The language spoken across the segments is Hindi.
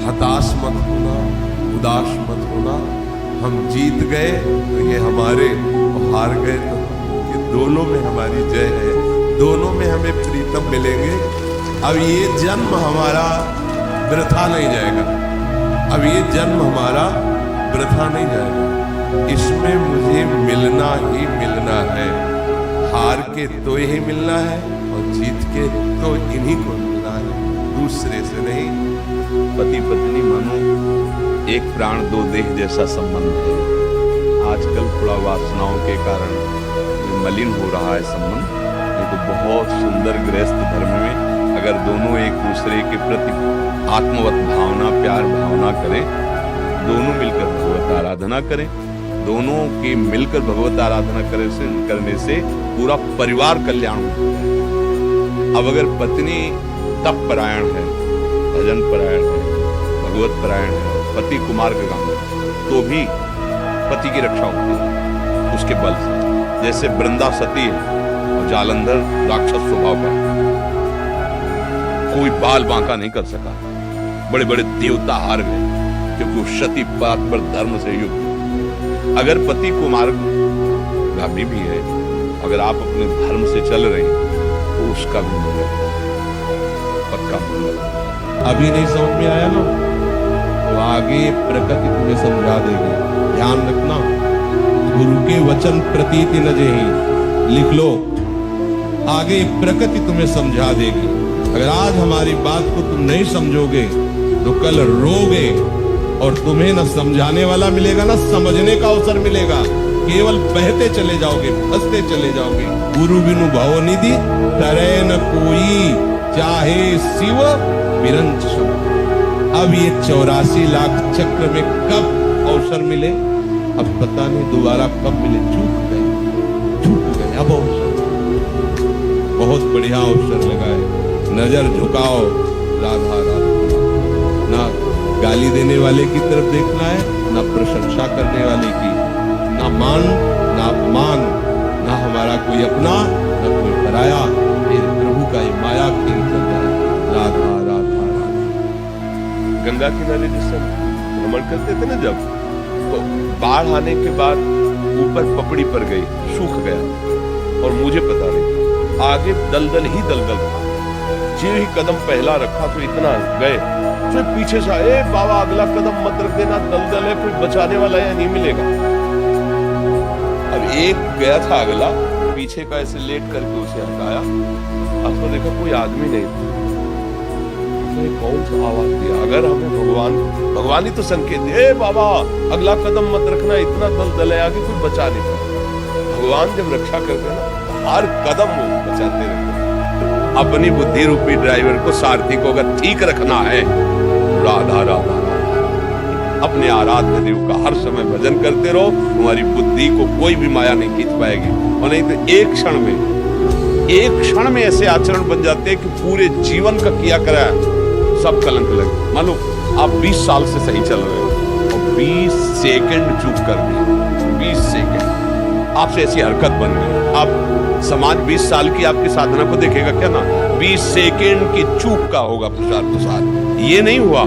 हताश मत होना, उदास मत होना। हम जीत गए तो ये हमारे, और हार गए तो ये दोनों में हमारी जय है, दोनों में हमें प्रीतम मिलेंगे। अब ये जन्म हमारा वृथा नहीं जाएगा, अब ये जन्म हमारा वृथा नहीं जाएगा। इसमें मुझे मिलना ही मिलना है, हार के तो यही मिलना है और जीत के तो इन्हीं को मिलना है, दूसरे से नहीं। पति पत्नी मानो एक प्राण दो देह जैसा संबंध है। आजकल थोड़ा वासनाओं के कारण मलिन हो रहा है संबंध, नहीं तो बहुत सुंदर गृहस्थ धर्म में अगर दोनों एक दूसरे के प्रति आत्मवत भावना, प्यार भावना करें, दोनों मिलकर भगवत आराधना करें, दोनों के मिलकर भगवत आराधना करने से पूरा परिवार कल्याण होता है। अब अगर पत्नी तप परायण है, भजन परायण है, भगवत परायण है, पति कुमार्गगामी, तो भी पति की रक्षा होती है उसके बल से। जैसे वृंदा सती है और जालंधर राक्षस स्वभाव का, कोई बाल बांका नहीं कर सका, बड़े बड़े देवता हार गए क्योंकि वो सती पात पर धर्म से युक्त। अगर पति कुमार्गगामी भी है, अगर आप अपने धर्म से चल रहे हैं तो उसका भी मंगल, पक्का मंगल। अभी नहीं समझ में आया ना, तो आगे प्रकृति तुम्हें समझा देगी। ध्यान रखना, गुरु के वचन प्रतीति न जेहि, लिख लो, आगे प्रकृति तुम्हें समझा देगी। अगर आज हमारी बात को तुम नहीं समझोगे तो कल रोगे, और तुम्हें न समझाने वाला मिलेगा न समझने का अवसर मिलेगा, केवल बहते चले जाओगे, फंसते चले जाओगे। गुरु बिनु भव निधि तरै न कोई, चाहे शिव विरंच सब। अब ये 84 लाख चक्र में कब अवसर मिले, अब पता नहीं दोबारा कब मिले, चूक गए अब अवसर, बहुत बढ़िया अवसर लगा है। नजर झुकाओ, राधा राधा, ना गाली देने वाले की तरफ देखना है, ना प्रशंसा करने वाले की, ना मान ना अपमान, ना हमारा कोई अपना ना कोई पराया। मेरे प्रभु का ये माया खेल चल रहा है। राधा राधा राधा। गंगा किनारे जिस समय भ्रमण करते थे ना, जब तो बाढ़ आने के बाद ऊपर पपड़ी पर गई, सूख गया और मुझे पता नहीं, आगे दलदल ही दलदल था। जो ही कदम पहला रखा तो इतना गए, फिर पीछे से ए बाबा अगला कदम मत रख देना, दलदल है, कोई बचाने वाला या नहीं मिलेगा। अब एक गया था अगला, पीछे का ऐसे लेट करके उसे हटाया, अब तो देखा कोई आदमी नहीं था। कौन सा आवाज दिया? अगर हमें भगवान ही तो संकेत दिया, ए बाबा अगला कदम मत रखना, इतना दलदल है आगे, कोई बचा नहीं पाता। भगवान जब रक्षा करते हैं ना, हर कदम वो बचाते रहते हैं। अपनी बुद्धि रूपी ड्राइवर को, सारथी को अगर ठीक रखना है, राधा राधा अपने आराध्य देव का हर समय भजन करते रहो, तुम्हारी बुद्धि को कोई भी माया नहीं खींच पाएगी। और नहीं तो एक क्षण में ऐसे आचरण बन जाते हैं कि पूरे जीवन का किया कराया सब कलंक लगे। मान लो आप 20 साल से सही चल रहे हो और 20 सेकंड चूक कर दिए, 20 सेकंड आपसे ऐसी हरकत बन गई, आप समाज 20 साल की आपकी साधना को देखेगा क्या ना, 20 सेकंड की चूक का होगा प्रसाद। ये नहीं हुआ,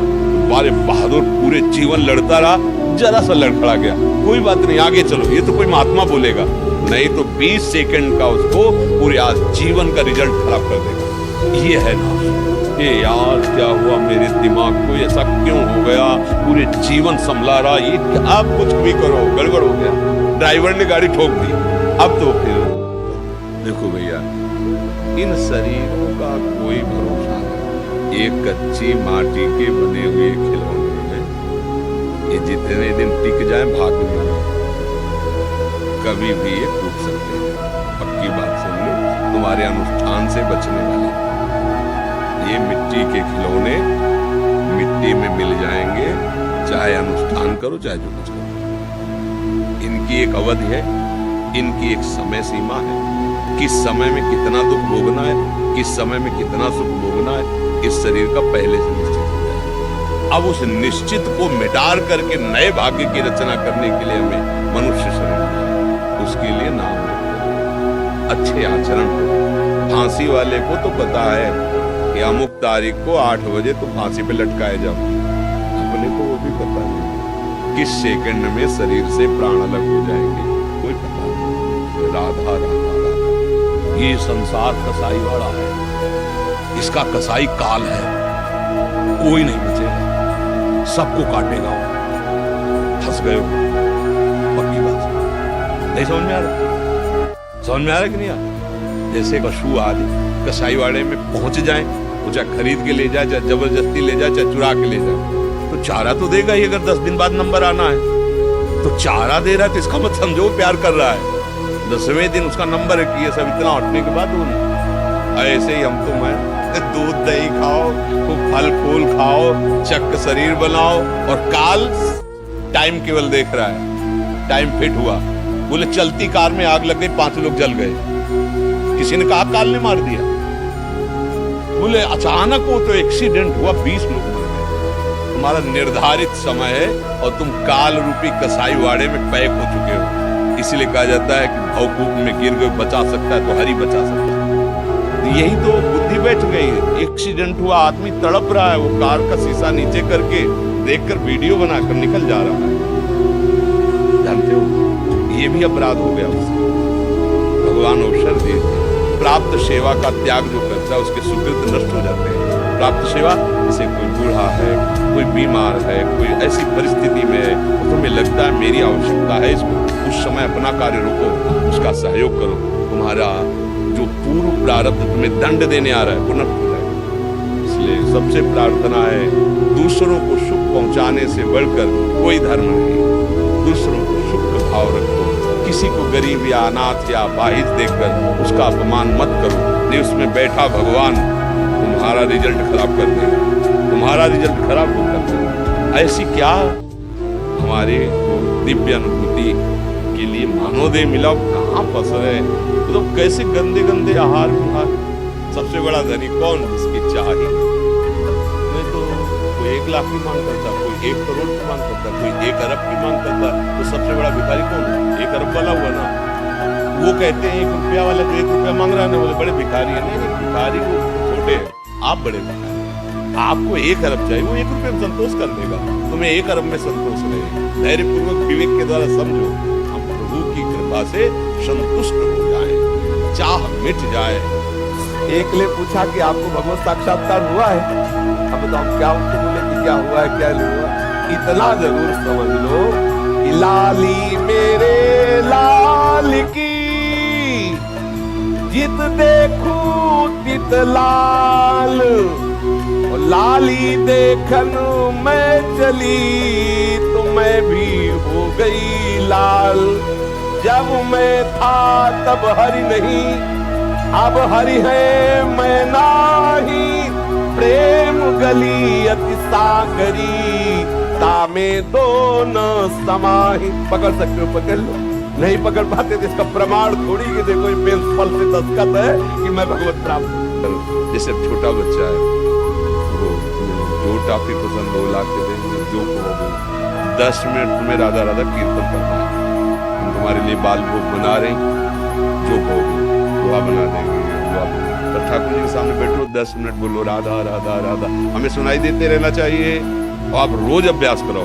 बारे बहादुर पूरे जीवन लड़ता रहा, जरा सा लड़खड़ा गया, कोई बात नहीं आगे चलो, ये तो कोई महात्मा बोलेगा, नहीं तो 20 सेकंड का उसको पूरे आज जीवन का रिजल्ट खराब कर देगा। ये है ना, ये यार क्या हुआ मेरे दिमाग को, ऐसा क्यों हो गया, पूरे जीवन संभला रहा, ये आप कुछ भी करो गड़बड़ हो गया, ड्राइवर ने गाड़ी ठोक दी। अब तो फिर देखो भैया, इन शरीरों का कोई भरोसा नहीं। एक कच्ची माटी के बने हुए खिलौने हैं, ये जितने दिन टिक जाए भाग में कभी भी ये टूट सकते हैं। पक्की बात सुन लो, तुम्हारे अनुष्ठान से बचने वाले ये मिट्टी के खिलौने मिट्टी में मिल जाएंगे, चाहे अनुष्ठान करो चाहे जो कुछ करो। इनकी एक अवधि है, इनकी एक समय सीमा है, किस समय में कितना दुख भोगना है, किस समय में कितना सुख भोगना है, इस शरीर का पहले से निश्चित हो जाए। अब उस निश्चित को मिटार करके नए भाग्य की रचना करने के लिए हमें मनुष्य शरीर मिला, उसके लिए नाम रखो, अच्छे आचरण करो। फांसी वाले को तो पता है कि अमुक तारीख को 8 बजे तो फांसी पे लटकाए जाओ, बोले तो वो भी पता नहीं किस सेकंड में शरीर से प्राण अलग हो जाएंगे, कोई पता नहीं। राधा राधा राधा, ये संसार कसाई वाला है, इसका कसाई काल है, कोई नहीं बचेगा, सबको काटेगा। फंस गए हो, पक्की बात नहीं समझ में आ रहा, समझ में आ रहा कि नहीं आ रहा? जैसे पशु आदि कसाई वाड़े में पहुंच जाए, वो चाहे खरीद के ले जाए, चाहे जबरदस्ती ले जाए, चाहे चुरा के ले जाए, तो चारा तो देगा ही। अगर 10 दिन बाद नंबर आना है तो चारा दे रहा है, तो इसका मत समझो प्यार कर रहा है। 10वें दिन उसका नंबर है कि ये सब इतना हटने के बाद ऐसे ही हम तो मैं दूध दही खाओ, खूब फल फूल खाओ, चक शरीर बनाओ, और काल टाइम केवल देख रहा है। टाइम फिट हुआ, बोले चलती कार में आग लग गई, 5 लोग जल गए, किसी ने कहा काल ने मार दिया। बोले अचानक वो तो एक्सीडेंट हुआ, 20 लोग मर गए। तुम्हारा निर्धारित समय है और तुम काल रूपी कसाई वाड़े में पैक हो चुके हो। इसीलिए कहा जाता है कि भवकूप में गिर गए, बचा सकता है तो हरि बचा सकता है। यही तो बुद्धि बैठ गई। एक्सीडेंट हुआ, आदमी तड़प रहा है, वो कार का शीशा नीचे करके देखकर वीडियो बनाकर निकल जा रहा है। जानते हो, ये भी अपराध हो गया उससे। भगवान अवसर दिए, प्राप्त सेवा का त्याग जो करता है उसके सुकृत नष्ट हो जाते हैं। प्राप्त सेवा, जैसे कोई बूढ़ा है, कोई बीमार है, कोई ऐसी परिस्थिति में है, तो तुम्हें लगता है मेरी आवश्यकता है इसको, उस समय अपना कार्य रोको, उसका सहयोग करो। तुम्हारा जो पूर्व प्रारब्ध तुम्हें दंड देने आ रहा है वो नष्ट हो जाएगा। इसलिए सबसे प्रार्थना है, दूसरों को सुख पहुंचाने से बढ़कर कोई धर्म नहीं। दूसरों को सुख का भाव रखो, किसी को गरीब या अनाथ या बाहिर देखकर उसका अपमान मत करो। नहीं, उसमें बैठा भगवान तुम्हारा रिजल्ट खराब कर देगा, तुम्हारा रिजल्ट खराब कर देगा। ऐसी क्या हमारे दिव्य अनुभूति के लिए मानवदेह मिला, कहाँ फंस रहे, तो कैसे गंदे गंदे आहार विहार। सबसे बड़ा धनी कौन, जिसकी चाह ही नहीं। तो कोई 1 लाख की मांग करता, कोई 1 करोड़ की मांग करता, कोई 1 अरब की मांग करता, तो सबसे बड़ा भिखारी कौन है? 1 अरब वाला हुआ ना। वो कहते हैं 1 रुपया वाला जो 1 रुपया मांग रहा है ना, बोले बड़े भिखारी है। नहीं, भिखारी वो छोटे हैं, आप बड़े भिखारी। आपको 1 अरब चाहिए, वो 1 रुपये में संतोष कर देगा, तुम्हें 1 अरब में संतोष नहीं। धैर्यपूर्वक विवेक के द्वारा समझो, हम प्रभु की कृपा से संतुष्ट हो जाए, चाह मिट जाए। एक ने पूछा कि आपको भगवत साक्षात्कार हुआ है? अब बताओ क्या उसको बोले कि क्या हुआ है, क्या नहीं हुआ। इतना जरूर समझ लो कि लाली मेरे लाल की, जित देखूं तित लाल, और लाली देखन मैं चली तो मैं भी हो गई लाल। जब मैं था तब हरि नहीं, अब हरि है मैं नाही। प्रेम गली अति सागरी, तामे दोनों समाही। पकड़ सकते हो पकड़ लो, नहीं पकड़ पाते तो इसका प्रमाण थोड़ी कि देखो ये फल से दस्तखत है कि मैं भगवत प्राप्त करूं। जैसे छोटा बच्चा है, वो जो टॉफी पसंद हो ला के देंगे, जो कहोगे। 10 मिनट तुम्हें राधा राधा कीर्तन करना है, हम तुम्हारे लिए बाल भोग बना रहे हैं, जो कहोगे दुआ बना देंगे। तो ठाकुर जी के सामने बैठो, 10 मिनट बोलो राधा राधा राधा, हमें सुनाई देते रहना चाहिए। और आप रोज अभ्यास करो,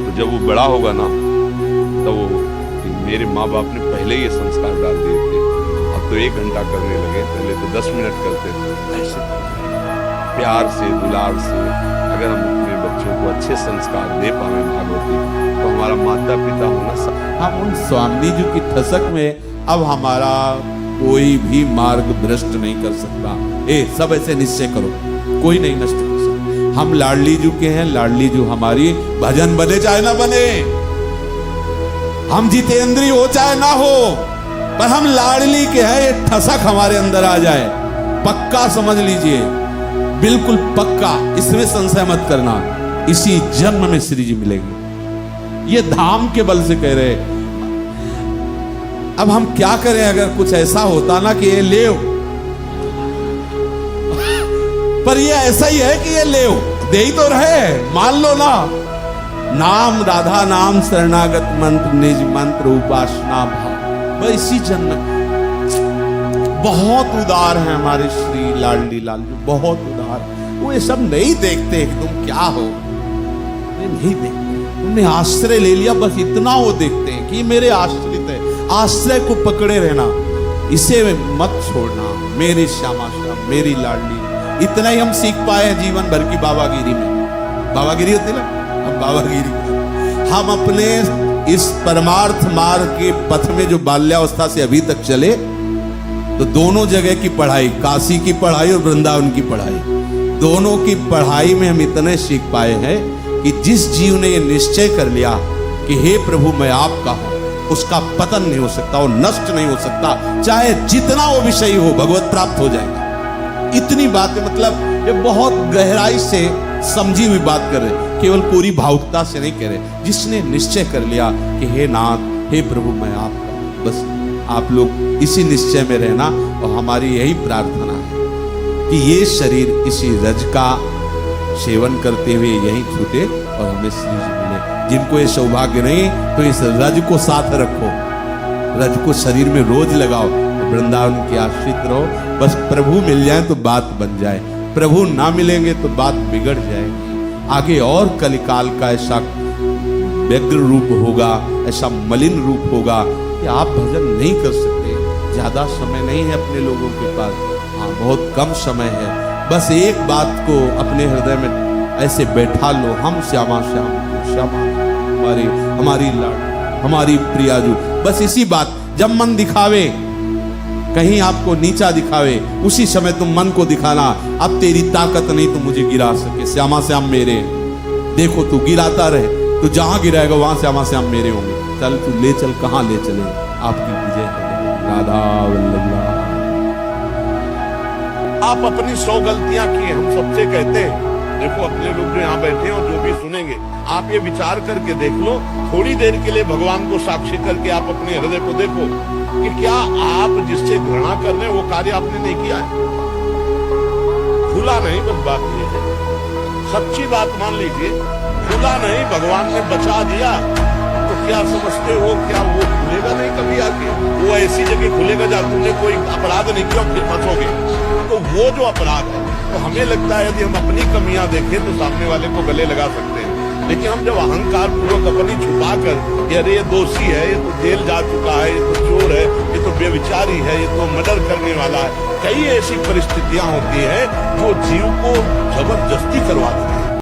तो जब वो बड़ा होगा ना, तो वो मेरे माँ बाप ने पहले ये संस्कार डाल दिए थे, अब तो 1 घंटा करने लगे, पहले तो 10 मिनट करते थे। ऐसे प्यार से, दुलार से अगर हम अपने बच्चों को अच्छे संस्कार दे पाए भागवती, तो हमारा माता पिता होना, हम उन स्वामी जी की ठसक में अब हमारा कोई भी मार्ग भ्रष्ट नहीं कर सकता। सब ऐसे निश्चय करो, कोई नहीं नष्ट कर सकता। हम लाडली जू के हैं, लाडली जू हमारी भजन बने चाहे ना बने, हम जितेंद्री हो चाहे ना हो, पर हम लाडली के हैं। ये ठसक हमारे अंदर आ जाए, पक्का समझ लीजिए, बिल्कुल पक्का, इसमें संशय मत करना। इसी जन्म में श्री जी मिलेंगे, ये धाम के बल से कह रहे। अब हम क्या करें, अगर कुछ ऐसा होता ना कि ये ले, पर ये ऐसा ही है कि ये ले दे ही तो रहे, मान लो ना। नाम राधा नाम शरणागत मंत्र, निज मंत्र उपासना भाव, इसी जन्म। बहुत उदार है हमारे श्री लाडली लाल जी, बहुत उदार। वो ये सब नहीं देखते कि तुम क्या हो, ये नहीं देखते। उन्हें आश्रय ले लिया, बस इतना वो देखते हैं कि मेरे आश्रित है। आश्रय को पकड़े रहना, इसे मत छोड़ना, मेरी श्यामा श्याम, मेरी लाडली। इतना ही हम सीख पाए हैं जीवन भर की बाबागिरी में। बाबागिरी होती ना, हम बाबागिरी, हम अपने इस परमार्थ मार्ग के पथ में जो बाल्यावस्था से अभी तक चले, तो दोनों जगह की पढ़ाई, काशी की पढ़ाई और वृंदावन की पढ़ाई, दोनों की पढ़ाई में हम इतने सीख पाए हैं कि जिस जीव ने ये निश्चय कर लिया कि हे प्रभु मैं आपका हूं, उसका पतन नहीं हो सकता, वो नष्ट नहीं हो सकता, चाहे जितना वो विषय हो, भगवत प्राप्त हो जाएगा। इतनी बातें, मतलब ये बहुत गहराई से समझी हुई बात कर रहे, केवल पूरी भावुकता से नहीं कह रहे। जिसने निश्चय कर लिया कि हे नाथ, हे प्रभु मैं आपका हूं, बस आप लोग इसी निश्चय में रहना। और हमारी यही प्रार्थना है कि ये शरीर इसी रज का सेवन करते हुए यहीं छूटे और हमें श्री जी मिले। जिनको ये सौभाग्य नहीं, तो इस रज को साथ रखो, रज को शरीर में रोज लगाओ, वृंदावन के आश्रित रहो। बस प्रभु मिल जाए तो बात बन जाए, प्रभु ना मिलेंगे तो बात बिगड़ जाएगी। आगे और कलिकाल का ऐसा व्यग्र रूप होगा, ऐसा मलिन रूप होगा कि आप भजन नहीं कर सकते। ज्यादा समय नहीं है अपने लोगों के पास, हाँ बहुत कम समय है। बस एक बात को अपने हृदय में ऐसे बैठा लो, हम श्यामा श्याम, श्यामा हमारी, हमारी लाड, हमारी प्रियाजू। बस इसी बात, जब मन दिखावे, कहीं आपको नीचा दिखावे, उसी समय तुम मन को दिखाना, अब तेरी ताकत नहीं तो मुझे गिरा सके, श्यामा श्याम मेरे। देखो तू गिराता रहे, तू जहां गिराएगा वहां श्यामा श्याम मेरे होंगे। चल तू ले चल, कहां ले चले, आपकी विजय है। राधा वल्लभ। आप अपनी 100 गलतियां किए, हम सबसे कहते हैं। देखो अपने लोग जो यहाँ बैठे हैं और जो भी सुनेंगे, आप ये विचार करके देख लो, थोड़ी देर के लिए भगवान को साक्षी करके आप अपने हृदय को देखो कि क्या आप जिससे घृणा कर रहे हैं वो कार्य आपने नहीं किया है। खुला नहीं, बस बात ये है, सच्ची बात मान लीजिए, खुला नहीं, भगवान ने बचा दिया, तो क्या समझते हो, क्या वो खुलेगा नहीं कभी आके? वो ऐसी जगह खुलेगा जहां तुमने कोई अपराध नहीं किया फिर फंसोगे। तो वो जो अपराध है, तो हमें लगता है यदि हम अपनी कमियां देखें तो सामने वाले को गले लगा सकते हैं। लेकिन हम जब अहंकार पूर्वक अपनी छुपा कर कि अरे ये दोषी है, ये तो जेल जा चुका है, ये तो चोर है, ये तो बेविचारी है, ये तो मर्डर करने वाला है, कई ऐसी परिस्थितियां होती है जो जीव को जबरदस्ती करवा देती है।